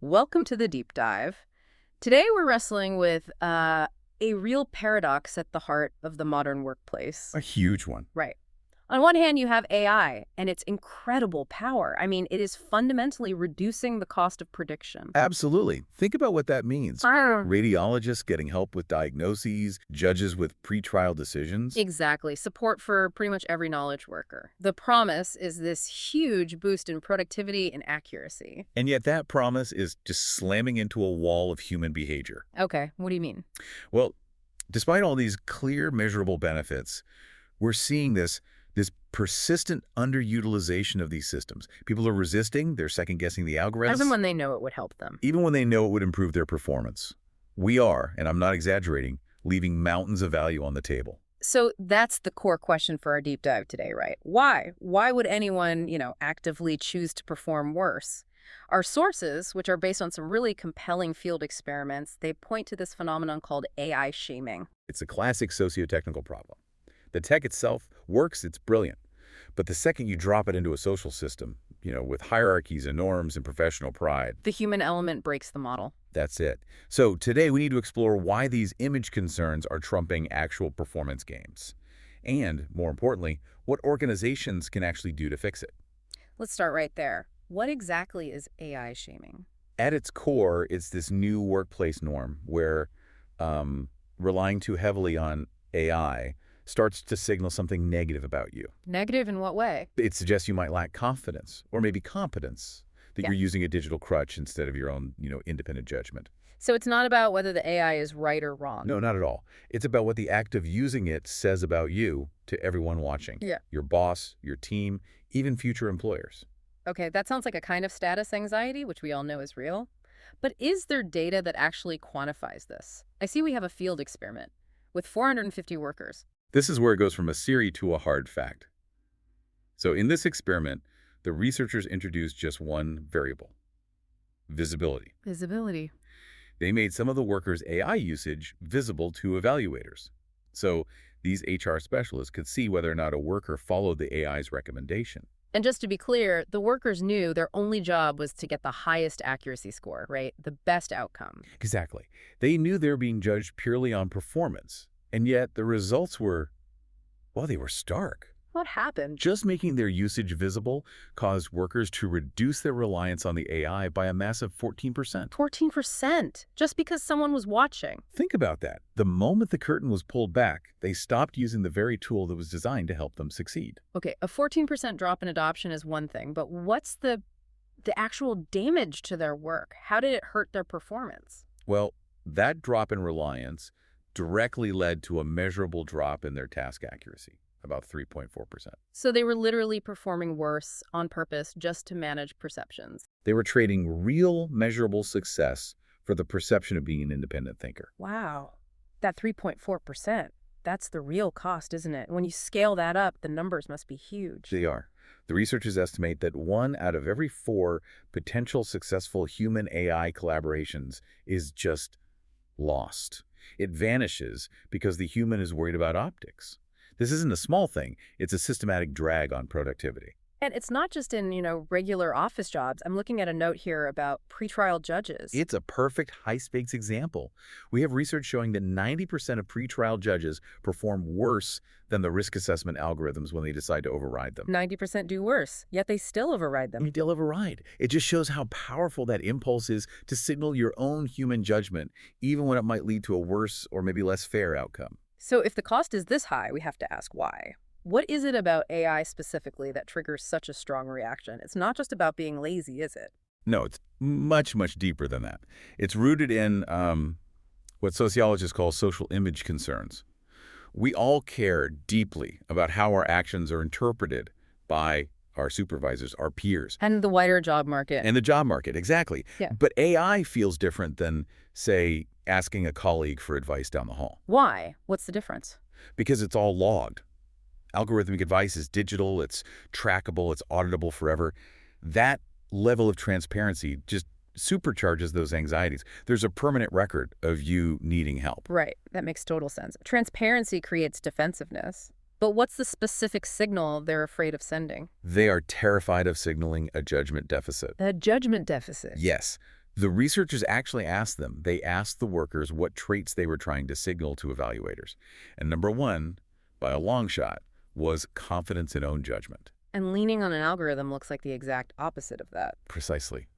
Welcome to the deep dive. Today we're wrestling with a real paradox at the heart of the modern workplace. A huge one. Right. On one hand, you have AI and its incredible power. I mean, it is fundamentally reducing the cost of prediction. Absolutely. Think about what that means. Ah. Radiologists getting help with diagnoses, judges with pretrial decisions. Exactly. Support for pretty much every knowledge worker. The promise is this huge boost in productivity and accuracy. And yet that promise is just slamming into a wall of human behavior. Okay, what do you mean? Well, despite all these clear, measurable benefits, we're seeing this persistent underutilization of these systems. People are resisting, they're second-guessing the algorithms. Even when they know it would help them. Even when they know it would improve their performance. We are, and I'm not exaggerating, leaving mountains of value on the table. So that's the core question for our deep dive today, right? Why? Why would anyone, actively choose to perform worse? Our sources, which are based on some really compelling field experiments, they point to this phenomenon called AI shaming. It's a classic socio-technical problem. The tech itself works, it's brilliant. But the second you drop it into a social system, with hierarchies and norms and professional pride, The human element breaks the model. that's it. So today we need to explore why these image concerns are trumping actual performance gains. And, more importantly, what organizations can actually do to fix it. Let's start right there. What exactly is AI shaming? At its core, it's this new workplace norm where relying too heavily on AI starts to signal something negative about you. Negative in what way? It suggests you might lack confidence or maybe competence, that Yeah. you're using a digital crutch instead of your own, independent judgment. So it's not about whether the AI is right or wrong. No, not at all. It's about what the act of using it says about you to everyone watching. Yeah. Your boss, your team, even future employers. Okay, that sounds like a kind of status anxiety, which we all know is real. But is there data that actually quantifies this? I see we have a field experiment with 450 workers. This is where it goes from a theory to a hard fact. So in this experiment, the researchers introduced just one variable: visibility. Visibility. They made some of the workers' AI usage visible to evaluators. So these HR specialists could see whether or not a worker followed the AI's recommendation. And just to be clear, the workers knew their only job was to get the highest accuracy score, right? The best outcome. Exactly. They knew they were being judged purely on performance. And yet the results were, well, they were stark. What happened? Just making their usage visible caused workers to reduce their reliance on the AI by a massive 14%. 14%, just because someone was watching. Think about that. The moment the curtain was pulled back, they stopped using the very tool that was designed to help them succeed. Okay, a 14% drop in adoption is one thing, but what's the actual damage to their work? How did it hurt their performance? Well, that drop in reliance directly led to a measurable drop in their task accuracy, about 3.4%. So they were literally performing worse on purpose just to manage perceptions. They were trading real, measurable success for the perception of being an independent thinker. Wow, that 3.4%, that's the real cost, isn't it? When you scale that up, the numbers must be huge. They are. The researchers estimate that 1 out of every 4 potential successful human-AI collaborations is just lost. It vanishes because the human is worried about optics. This isn't a small thing. It's a systematic drag on productivity. And it's not just in, regular office jobs. I'm looking at a note here about pretrial judges. It's a perfect high-stakes example. We have research showing that 90% of pretrial judges perform worse than the risk assessment algorithms when they decide to override them. 90% do worse, yet they still override them. They'll override. It just shows how powerful that impulse is to signal your own human judgment, even when it might lead to a worse or maybe less fair outcome. So if the cost is this high, we have to ask why. What is it about AI specifically that triggers such a strong reaction? It's not just about being lazy, is it? No, it's much, much deeper than that. It's rooted in what sociologists call social image concerns. We all care deeply about how our actions are interpreted by our supervisors, our peers. And the wider job market. And the job market, exactly. Yeah. But AI feels different than, say, asking a colleague for advice down the hall. Why? What's the difference? Because it's all logged. Algorithmic advice is digital, it's trackable, it's auditable forever. That level of transparency just supercharges those anxieties. There's a permanent record of you needing help. Right. That makes total sense. Transparency creates defensiveness. But what's the specific signal they're afraid of sending? They are terrified of signaling a judgment deficit. A judgment deficit. Yes. The researchers actually asked them. They asked the workers what traits they were trying to signal to evaluators. And number one, by a long shot, was confidence in own judgment. And leaning on an algorithm looks like the exact opposite of that. Precisely.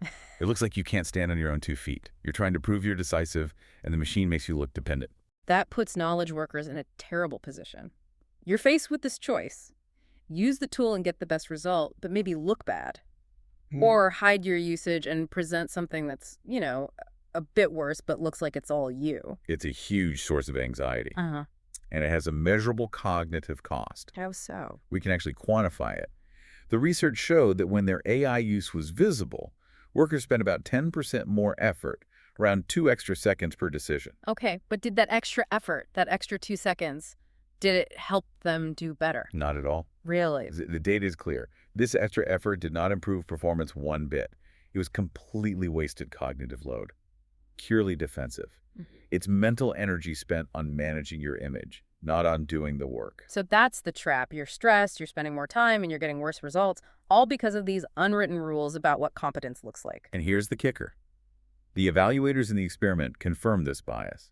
It looks like you can't stand on your own 2 feet. You're trying to prove you're decisive, and the machine makes you look dependent. That puts knowledge workers in a terrible position. You're faced with this choice. Use the tool and get the best result, but maybe look bad. Or hide your usage and present something that's, a bit worse, but looks like it's all you. It's a huge source of anxiety, Uh-huh. and it has a measurable cognitive cost. How so? We can actually quantify it. The research showed that when their AI use was visible, workers spent about 10% more effort, around 2 extra seconds per decision. Okay, but did that extra effort, that extra 2 seconds, did it help them do better? Not at all. Really? The data is clear. This extra effort did not improve performance one bit. It was completely wasted cognitive load, purely defensive. It's mental energy spent on managing your image, not on doing the work. So that's the trap. You're stressed, you're spending more time, and you're getting worse results, all because of these unwritten rules about what competence looks like. And here's the kicker. The evaluators in the experiment confirmed this bias.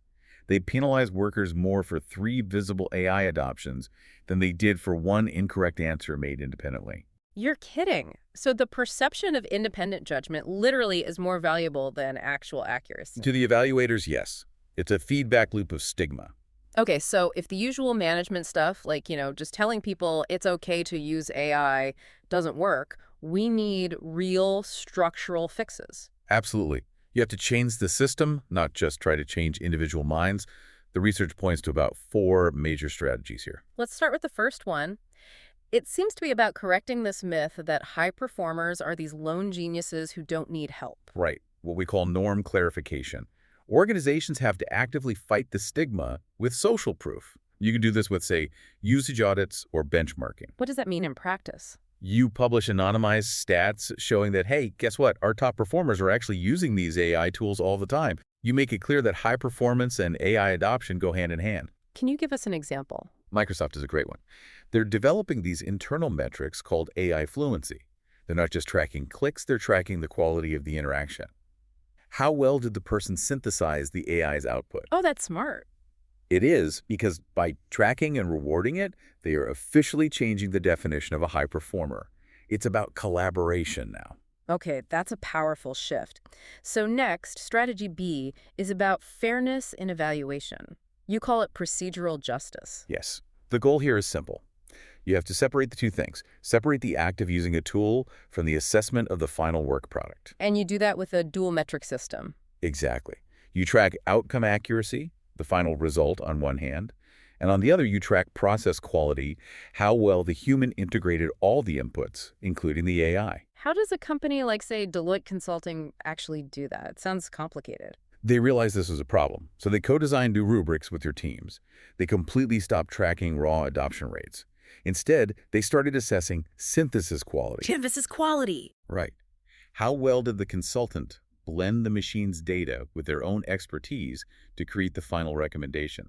They penalized workers more for 3 visible AI adoptions than they did for 1 incorrect answer made independently. You're kidding. So the perception of independent judgment literally is more valuable than actual accuracy. To the evaluators, yes. It's a feedback loop of stigma. Okay, so if the usual management stuff, like, just telling people it's okay to use AI doesn't work, we need real structural fixes. Absolutely. You have to change the system, not just try to change individual minds. The research points to about 4 major strategies here. Let's start with the first one. It seems to be about correcting this myth that high performers are these lone geniuses who don't need help. Right, what we call norm clarification. Organizations have to actively fight the stigma with social proof. You can do this with, say, usage audits or benchmarking. What does that mean in practice? You publish anonymized stats showing that, hey, guess what? Our top performers are actually using these AI tools all the time. You make it clear that high performance and AI adoption go hand in hand. Can you give us an example? Microsoft is a great one. They're developing these internal metrics called AI fluency. They're not just tracking clicks, they're tracking the quality of the interaction. How well did the person synthesize the AI's output? Oh, that's smart. It is, because by tracking and rewarding it, they are officially changing the definition of a high performer. It's about collaboration now. Okay, that's a powerful shift. So next, strategy B is about fairness in evaluation. You call it procedural justice. Yes. The goal here is simple. You have to separate the 2 things. Separate the act of using a tool from the assessment of the final work product. And you do that with a dual metric system. Exactly. You track outcome accuracy, the final result on one hand, and on the other you track process quality, how well the human integrated all the inputs, including the AI. How does a company like, say, Deloitte Consulting actually do that? It sounds complicated. They realized this was a problem, so they co-designed new rubrics with their teams. They completely stopped tracking raw adoption rates. Instead, they started assessing synthesis quality. Synthesis quality. Right. How well did the consultant blend the machine's data with their own expertise to create the final recommendation?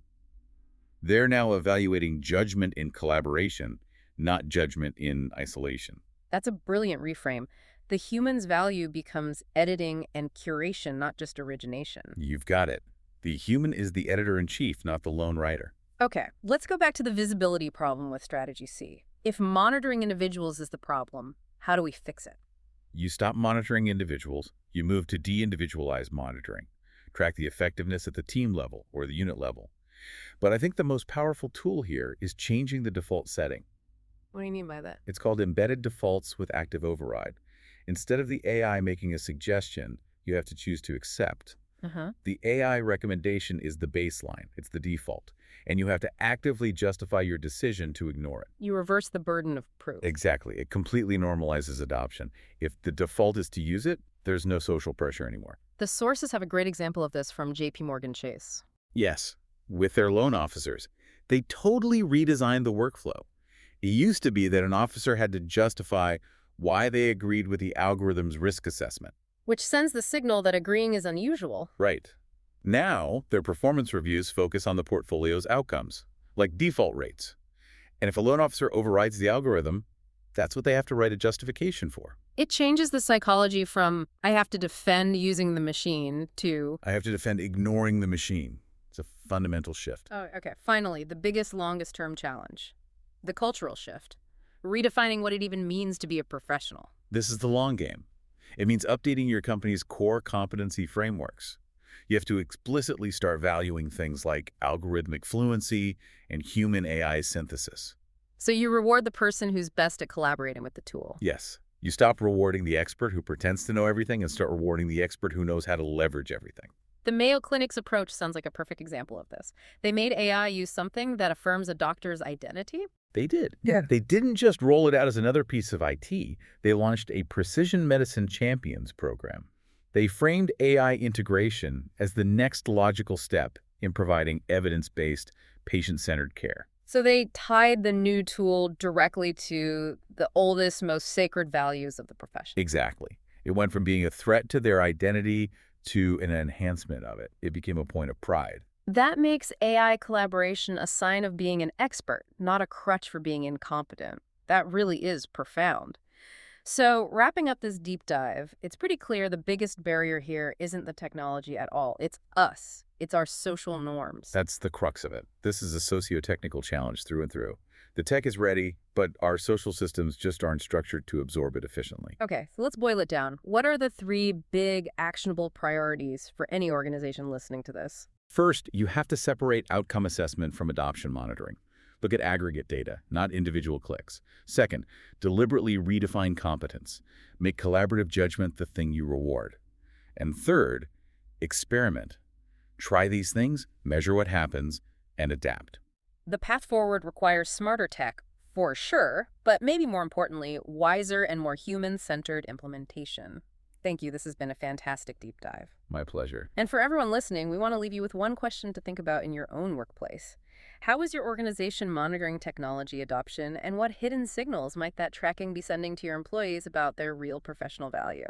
They're now evaluating judgment in collaboration, not judgment in isolation. That's a brilliant reframe. The human's value becomes editing and curation, not just origination. You've got it. The human is the editor-in-chief, not the lone writer. Okay, let's go back to the visibility problem with strategy C. If monitoring individuals is the problem, how do we fix it? You stop monitoring individuals, you move to de-individualized monitoring. Track the effectiveness at the team level or the unit level. But I think the most powerful tool here is changing the default setting. What do you mean by that? It's called embedded defaults with active override. Instead of the AI making a suggestion, you have to choose to accept. The AI recommendation is the baseline. It's the default. And you have to actively justify your decision to ignore it. You reverse the burden of proof. Exactly. It completely normalizes adoption. If the default is to use it, there's no social pressure anymore. The sources have a great example of this from JP Chase. Yes, with their loan officers. They totally redesigned the workflow. It used to be that an officer had to justify why they agreed with the algorithm's risk assessment. Which sends the signal that agreeing is unusual. Right. Now, their performance reviews focus on the portfolio's outcomes, like default rates. And if a loan officer overrides the algorithm, that's what they have to write a justification for. It changes the psychology from I have to defend using the machine to, I have to defend ignoring the machine. It's a fundamental shift. oh, okay, finally, the biggest, longest term challenge, the cultural shift, redefining what it even means to be a professional. This is the long game. It means updating your company's core competency frameworks. You have to explicitly start valuing things like algorithmic fluency and human AI synthesis. So you reward the person who's best at collaborating with the tool. Yes, you stop rewarding the expert who pretends to know everything and start rewarding the expert who knows how to leverage everything. The Mayo Clinic's approach sounds like a perfect example of this. They made AI use something that affirms a doctor's identity. They did. Yeah. They didn't just roll it out as another piece of IT. They launched a Precision Medicine Champions program. They framed AI integration as the next logical step in providing evidence-based, patient-centered care. So they tied the new tool directly to the oldest, most sacred values of the profession. Exactly. It went from being a threat to their identity to an enhancement of it. It became a point of pride. That makes AI collaboration a sign of being an expert, not a crutch for being incompetent. That really is profound. So, wrapping up this deep dive, it's pretty clear the biggest barrier here isn't the technology at all. It's us. It's our social norms. That's the crux of it. This is a socio-technical challenge through and through. The tech is ready, but our social systems just aren't structured to absorb it efficiently. Okay, so let's boil it down. What are the three big, actionable priorities for any organization listening to this? First, you have to separate outcome assessment from adoption monitoring. Look at aggregate data, not individual clicks. Second, deliberately redefine competence. Make collaborative judgment the thing you reward. And third, experiment. Try these things, measure what happens, and adapt. The path forward requires smarter tech, for sure, but maybe more importantly, wiser and more human-centered implementation. Thank you. This has been a fantastic deep dive. My pleasure. And for everyone listening, we want to leave you with one question to think about in your own workplace. How is your organization monitoring technology adoption, and what hidden signals might that tracking be sending to your employees about their real professional value?